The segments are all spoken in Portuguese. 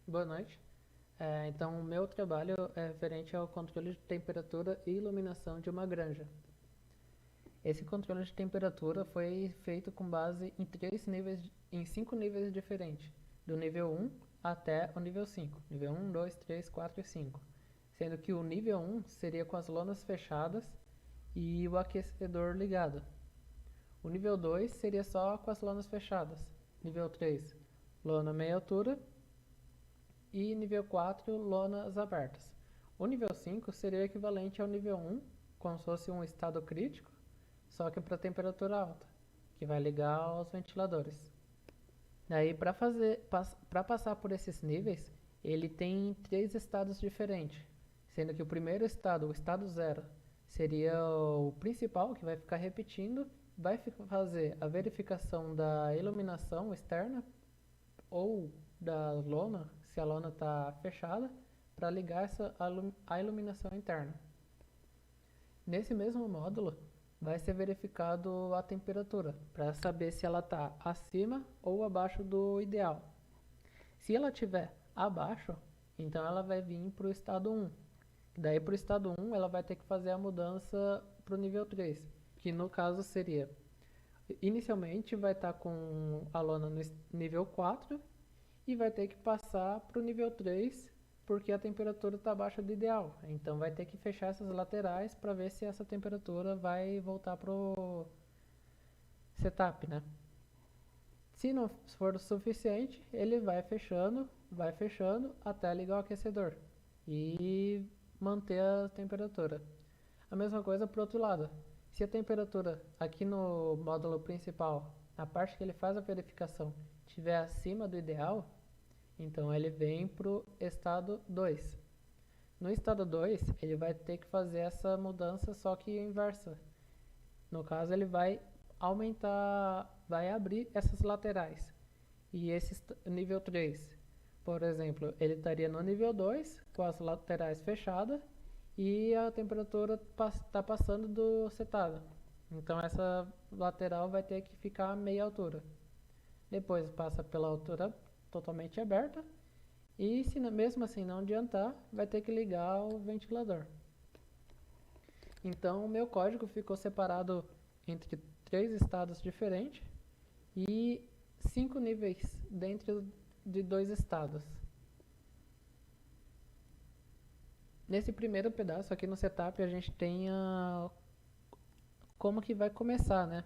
Boa noite. Então, o meu trabalho é referente ao controle de temperatura e iluminação de uma granja. Esse controle de temperatura foi feito com base em 5 níveis diferentes, do nível 1 até o nível 5. Nível 1, 2, 3, 4 e 5. Sendo que o nível 1 seria com as lonas fechadas e o aquecedor ligado. O nível 2 seria só com as lonas fechadas. Nível 3, lona meia altura. E nível 4, lonas abertas. O nível 5 seria equivalente ao nível 1, como se fosse um estado crítico, só que para temperatura alta, que vai ligar aos ventiladores. Daí, para passar por esses níveis, ele tem 3 estados diferentes, sendo que o primeiro estado, o estado 0, seria o principal, que vai ficar repetindo, vai fazer a verificação da iluminação externa ou da lona, se a lona está fechada, para ligar a iluminação interna. Nesse mesmo módulo, vai ser verificado a temperatura, para saber se ela está acima ou abaixo do ideal. Se ela estiver abaixo, então ela vai vir para o estado 1. Daí para o estado 1 ela vai ter que fazer a mudança para o nível 3, que no caso seria, inicialmente vai estar com a lona no nível 4 e vai ter que passar para o nível 3 porque a temperatura está abaixo do ideal. Então vai ter que fechar essas laterais para ver se essa temperatura vai voltar para o setup, né? Se não for o suficiente, ele vai fechando até ligar o aquecedor e manter a temperatura. A mesma coisa para o outro lado. Se a temperatura aqui no módulo principal, na parte que ele faz a verificação, estiver acima do ideal, então ele vem para o estado 2. No estado 2, ele vai ter que fazer essa mudança, só que inversa. No caso, ele vai aumentar, vai abrir essas laterais. E esse nível 3, por exemplo, ele estaria no nível 2, com as laterais fechadas, e a temperatura está passando do setado. Então essa lateral vai ter que ficar a meia altura. Depois passa pela altura totalmente aberta. E se mesmo assim não adiantar, vai ter que ligar o ventilador. Então o meu código ficou separado entre 3 estados diferentes e 5 níveis dentro de 2 estados. Nesse primeiro pedaço aqui no setup a gente tem como que vai começar, né,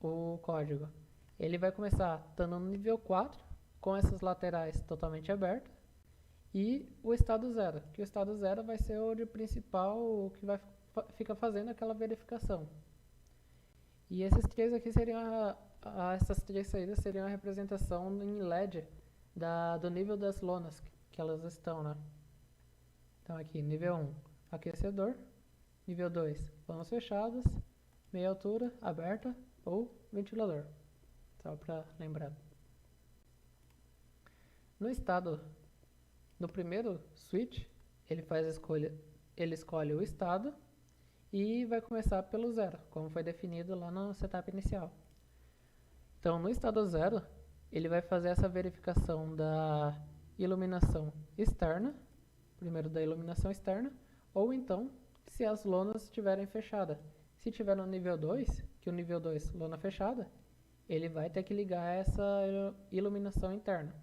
o código. Ele vai começar estando no nível 4, com essas laterais totalmente abertas, e o estado 0, que o estado 0 vai ser o de principal que vai ficar fazendo aquela verificação. E esses três aqui seriam essas 3 saídas seriam a representação em LED do nível das lonas que elas estão, né? Então aqui, nível 1, aquecedor. Nível 2, lonas fechadas. Meia altura, aberta ou ventilador. Só para lembrar. No primeiro switch, ele escolhe o estado e vai começar pelo 0, como foi definido lá no setup inicial. Então, no estado 0, ele vai fazer essa verificação da iluminação externa, primeiro da iluminação externa, ou então se as lonas estiverem fechadas. Se estiver no nível 2, que o nível 2, lona fechada, ele vai ter que ligar essa iluminação interna.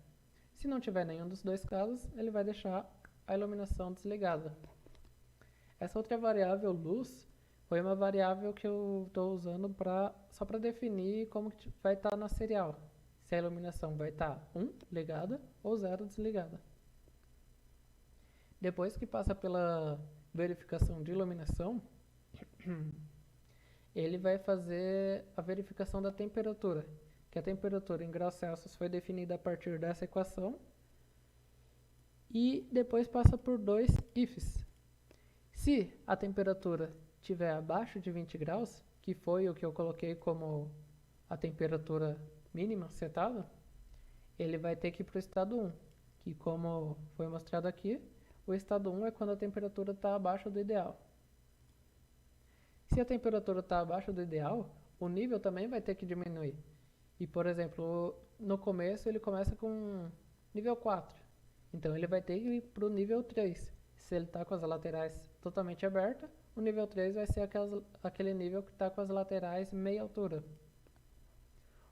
Se não tiver nenhum dos dois casos, ele vai deixar a iluminação desligada. Essa outra variável, luz, foi uma variável que eu estou usando só para definir como que vai estar na serial. Se a iluminação vai estar 1 ligada ou 0 desligada. Depois que passa pela verificação de iluminação, ele vai fazer a verificação da temperatura, que a temperatura em graus Celsius foi definida a partir dessa equação, e depois passa por 2 ifs. Se a temperatura estiver abaixo de 20 graus, que foi o que eu coloquei como a temperatura mínima setada, ele vai ter que ir para o estado 1, que como foi mostrado aqui, o estado 1 é quando a temperatura está abaixo do ideal. Se a temperatura está abaixo do ideal, o nível também vai ter que diminuir. E, por exemplo, no começo ele começa com nível 4. Então ele vai ter que ir para o nível 3. Se ele está com as laterais totalmente abertas, o nível 3 vai ser aquele nível que está com as laterais meia altura.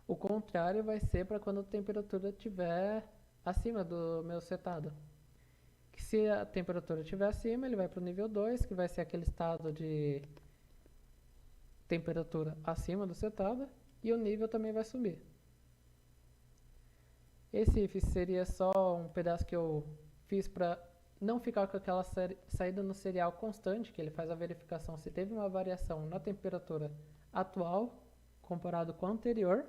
O contrário vai ser para quando a temperatura estiver acima do meu setado. Que se a temperatura estiver acima, ele vai para o nível 2, que vai ser aquele estado de temperatura acima do setado, e o nível também vai subir. Esse if seria só um pedaço que eu fiz para não ficar com aquela saída no serial constante, que ele faz a verificação se teve uma variação na temperatura atual comparado com a anterior,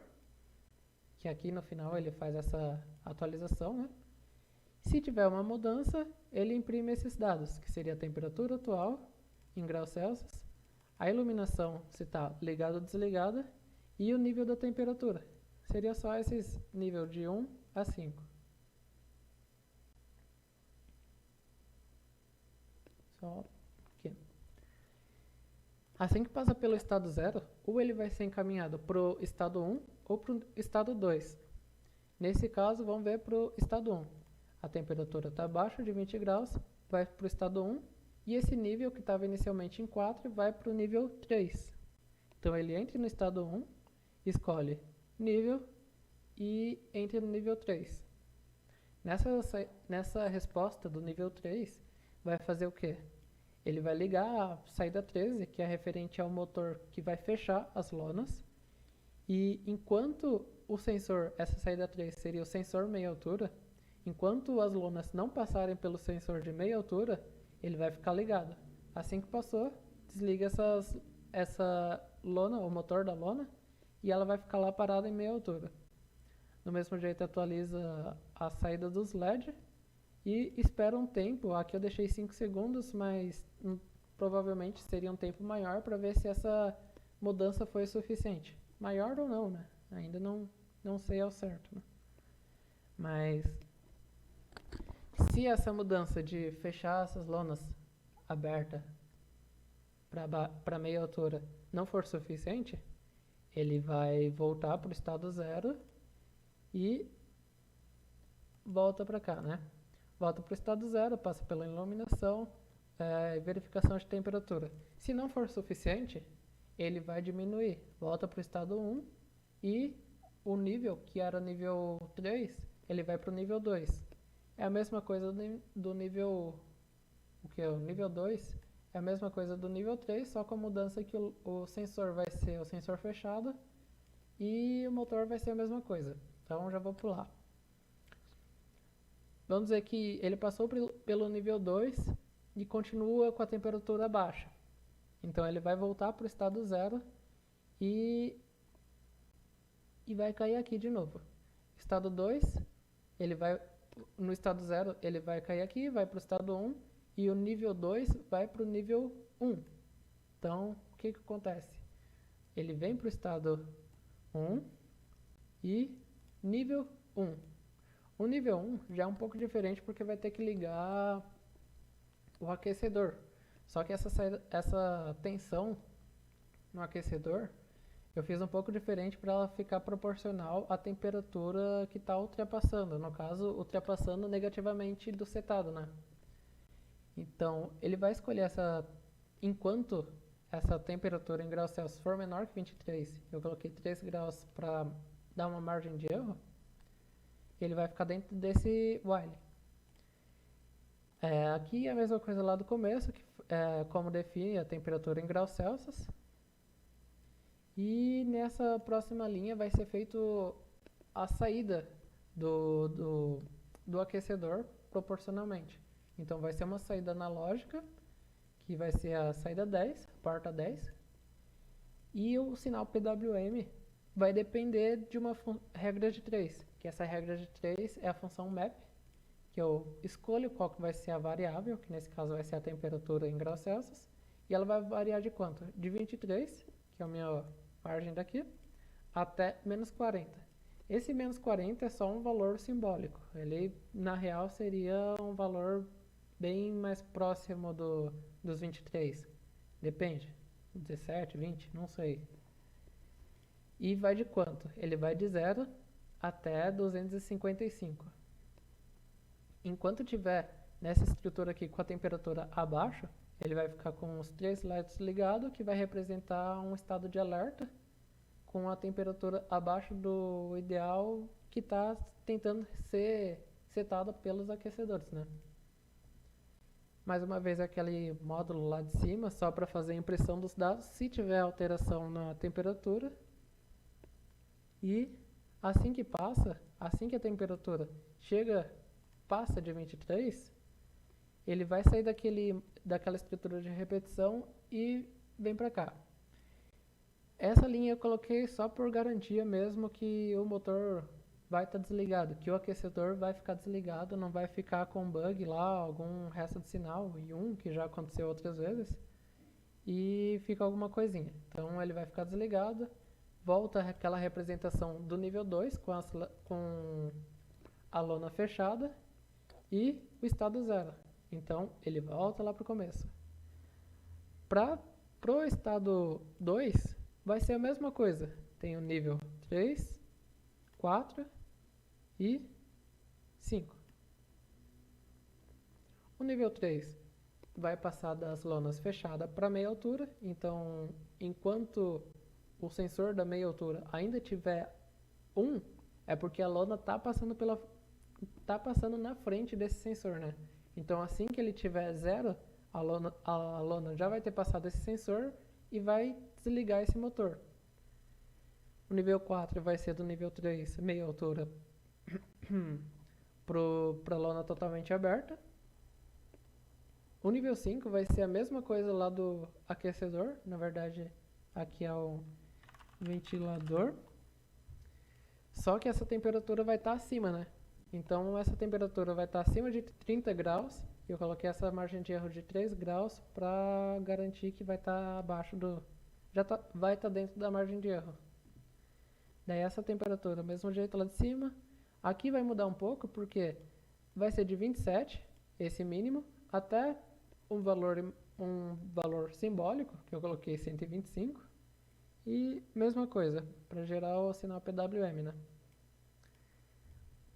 que aqui no final ele faz essa atualização, né? Se tiver uma mudança, ele imprime esses dados, que seria a temperatura atual em graus Celsius, a iluminação se está ligada ou desligada, e o nível da temperatura. Seria só esses nível de 1 a 5. Só aqui. Assim que passa pelo estado 0, ou ele vai ser encaminhado para o estado 1 ou para o estado 2. Nesse caso, vamos ver para o estado 1. A temperatura está abaixo de 20 graus, vai para o estado 1, e esse nível que estava inicialmente em 4 vai para o nível 3. Então ele entra no estado 1, escolhe nível e entra no nível 3. Nessa resposta do nível 3, vai fazer o quê? Ele vai ligar a saída 13, que é referente ao motor que vai fechar as lonas, e enquanto o sensor, essa saída 3 seria o sensor meia altura, enquanto as lonas não passarem pelo sensor de meia altura, ele vai ficar ligado. Assim que passou, desliga essa lona, o motor da lona, e ela vai ficar lá parada em meia altura. Do mesmo jeito, atualiza a saída dos LED e espera um tempo. Aqui eu deixei 5 segundos, mas provavelmente seria um tempo maior para ver se essa mudança foi suficiente. Maior ou não, né? Ainda não sei ao certo, né? Mas se essa mudança de fechar essas lonas abertas para meia altura não for suficiente, ele vai voltar para o estado 0 e volta para cá, né? Volta para o estado 0, passa pela iluminação e verificação de temperatura. Se não for suficiente, ele vai diminuir, volta para o estado 1 e o nível, que era nível 3, ele vai para o nível 2. É a mesma coisa do nível... O que é o nível 2? É a mesma coisa do nível 3, só com a mudança que o sensor vai ser o sensor fechado e o motor vai ser a mesma coisa. Então já vou pular. Vamos dizer que ele passou pelo nível 2 e continua com a temperatura baixa. Então ele vai voltar para o estado 0 e vai cair aqui de novo. Estado 2, no estado 0 ele vai cair aqui, vai para o estado 1 e o nível 2 vai para o nível 1. Então, o que acontece? Ele vem para o estado 1 e nível 1. O nível 1 já é um pouco diferente porque vai ter que ligar o aquecedor. Só que essa tensão no aquecedor eu fiz um pouco diferente para ela ficar proporcional à temperatura que está ultrapassando. No caso, ultrapassando negativamente do setado, né? Então, ele vai escolher enquanto essa temperatura em graus Celsius for menor que 23, eu coloquei 3 graus para dar uma margem de erro, ele vai ficar dentro desse while. Aqui é a mesma coisa lá do começo, como define a temperatura em graus Celsius. E nessa próxima linha vai ser feito a saída do aquecedor proporcionalmente. Então vai ser uma saída analógica, que vai ser a saída 10, porta 10. E o sinal PWM vai depender de uma regra de 3, que essa regra de 3 é a função map, que eu escolho qual que vai ser a variável, que nesse caso vai ser a temperatura em graus Celsius, e ela vai variar de quanto? De 23, que é a minha margem daqui, até menos 40. Esse menos 40 é só um valor simbólico, ele na real seria um valor bem mais próximo dos 23, depende, 17, 20, não sei. E vai de quanto? Ele vai de 0 até 255. enquanto tiver nessa estrutura aqui com a temperatura abaixo, ele vai ficar com os 3 LEDs ligados, que vai representar um estado de alerta com a temperatura abaixo do ideal que está tentando ser setada pelos aquecedores, né? Mais uma vez aquele módulo lá de cima, só para fazer a impressão dos dados, se tiver alteração na temperatura. E assim que passa, assim que a temperatura passa de 23, ele vai sair daquela estrutura de repetição e vem para cá. Essa linha eu coloquei só por garantia mesmo que o motor vai estar desligado, que o aquecedor vai ficar desligado, não vai ficar com bug lá, algum resto de sinal, e que já aconteceu outras vezes, e fica alguma coisinha. Então ele vai ficar desligado, volta aquela representação do nível 2 com a lona fechada e o estado 0. Então ele volta lá para o começo. Para o estado 2 vai ser a mesma coisa. Tem o nível 3, 4 e 5. O nível 3 vai passar das lonas fechadas para meia altura. Então, enquanto o sensor da meia altura ainda tiver 1, é porque a lona está passando na frente desse sensor, né? Então, assim que ele tiver 0, a lona já vai ter passado esse sensor e vai desligar esse motor. O nível 4 vai ser do nível 3, meia altura, para a lona totalmente aberta. O nível 5 vai ser a mesma coisa lá do aquecedor. Na verdade, aqui é o ventilador. Só que essa temperatura vai estar acima, né? Então, essa temperatura vai estar acima de 30 graus. Eu coloquei essa margem de erro de 3 graus para garantir que vai estar abaixo do... vai estar dentro da margem de erro. Daí essa temperatura, mesmo jeito lá de cima. Aqui vai mudar um pouco, porque vai ser de 27, esse mínimo, até um valor simbólico, que eu coloquei 125. E mesma coisa, para gerar o sinal PWM, né?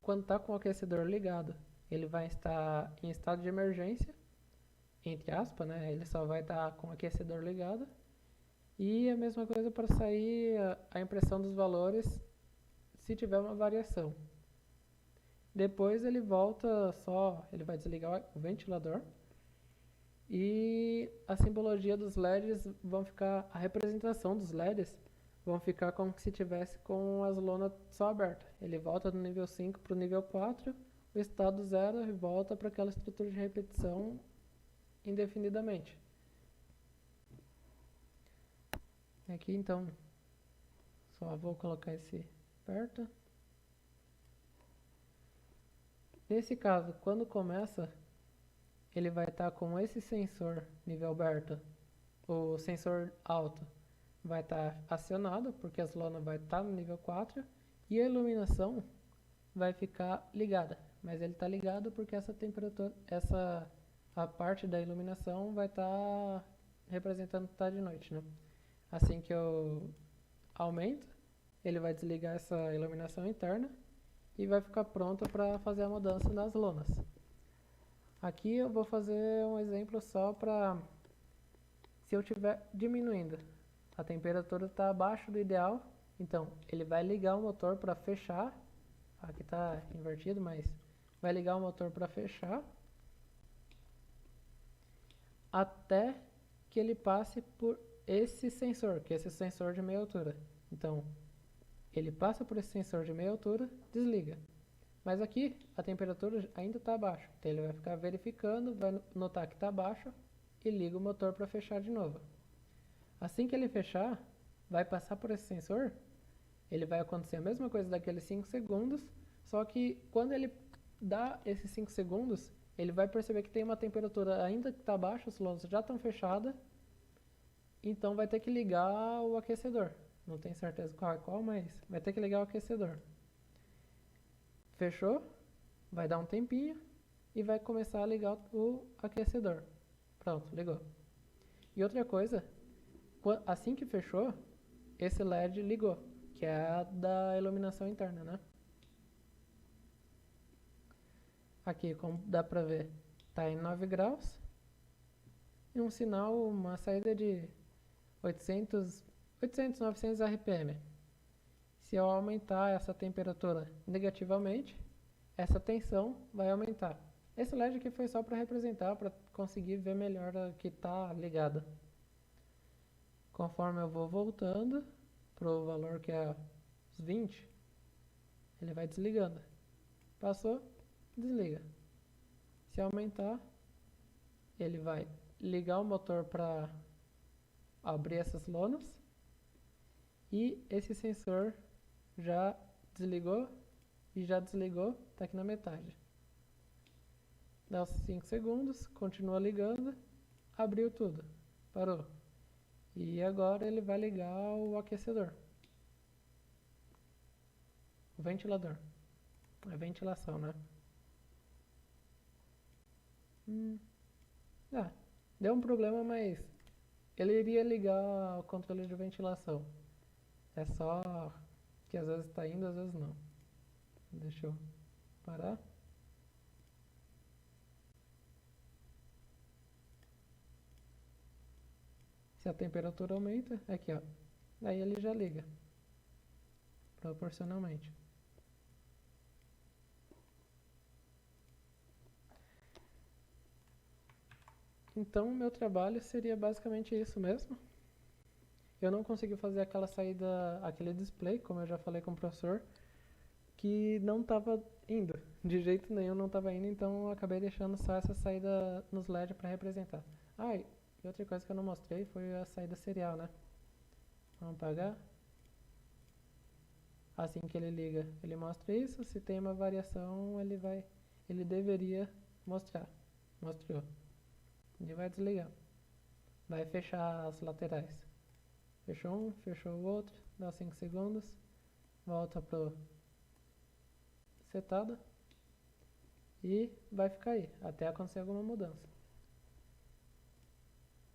Quando está com o aquecedor ligado, ele vai estar em estado de emergência, entre aspas, né? Ele só vai estar com o aquecedor ligado. E a mesma coisa para sair a impressão dos valores se tiver uma variação. Depois ele volta ele vai desligar o ventilador. E a simbologia dos LEDs a representação dos LEDs vão ficar como se tivesse com as lonas só abertas. Ele volta do nível 5 para o nível 4, o estado 0 e volta para aquela estrutura de repetição indefinidamente. Aqui então, só vou colocar esse perto. Nesse caso, quando começa, ele vai estar com esse sensor nível aberto, o sensor alto vai estar acionado, porque as lonas vai estar no nível 4, e a iluminação vai ficar ligada. Mas ele está ligado porque essa temperatura, a parte da iluminação vai estar representando que está de noite, né? Assim que eu aumento, ele vai desligar essa iluminação interna e vai ficar pronto para fazer a mudança nas lonas. Aqui eu vou fazer um exemplo só para se eu estiver diminuindo. A temperatura está abaixo do ideal, então ele vai ligar o motor para fechar. Aqui está invertido, mas vai ligar o motor para fechar até que ele passe por esse sensor, que é esse sensor de meia altura. Então, ele passa por esse sensor de meia altura, desliga. Mas aqui a temperatura ainda está abaixo, então ele vai ficar verificando, vai notar que está baixo e liga o motor para fechar de novo. Assim que ele fechar, vai passar por esse sensor, ele vai acontecer a mesma coisa daqueles 5 segundos, só que quando ele dá esses 5 segundos, ele vai perceber que tem uma temperatura ainda que está baixa, as lonas já estão fechadas, então vai ter que ligar o aquecedor. Não tenho certeza qual é qual, mas vai ter que ligar o aquecedor. Fechou, vai dar um tempinho e vai começar a ligar o aquecedor. Pronto, ligou. E outra coisa, assim que fechou, esse LED ligou, que é a da iluminação interna, né? aqui, como dá pra ver, tá em 9 graus. E um sinal, uma saída de 800, 900 RPM. Se eu aumentar essa temperatura negativamente, essa tensão vai aumentar. Esse LED aqui foi só para representar, para conseguir ver melhor a que está ligada. Conforme eu vou voltando para o valor que é os 20, ele vai desligando. Passou, desliga. Se aumentar, ele vai ligar o motor para abrir essas lonas. E esse sensor já desligou e já desligou, está aqui na metade. Dá uns 5 segundos, continua ligando, abriu tudo, parou. E agora ele vai ligar o aquecedor, o ventilador, a ventilação, né? Deu um problema, mas ele iria ligar o controle de ventilação. É só que às vezes está indo, às vezes não. Deixa eu parar. Se a temperatura aumenta, aqui ó, daí ele já liga, proporcionalmente. Então, o meu trabalho seria basicamente isso mesmo. Eu não consegui fazer aquela saída, aquele display, como eu já falei com o professor, que não estava indo, de jeito nenhum não estava indo, então eu acabei deixando só essa saída nos LED para representar. Ah, e outra coisa que eu não mostrei foi a saída serial, né? Vamos apagar. Assim que ele liga, ele mostra isso, se tem uma variação, ele deveria mostrar. Mostrou. Ele vai desligar. Vai fechar as laterais. Fechou um, fechou o outro, dá 5 segundos, volta pro setado e vai ficar aí, até acontecer alguma mudança.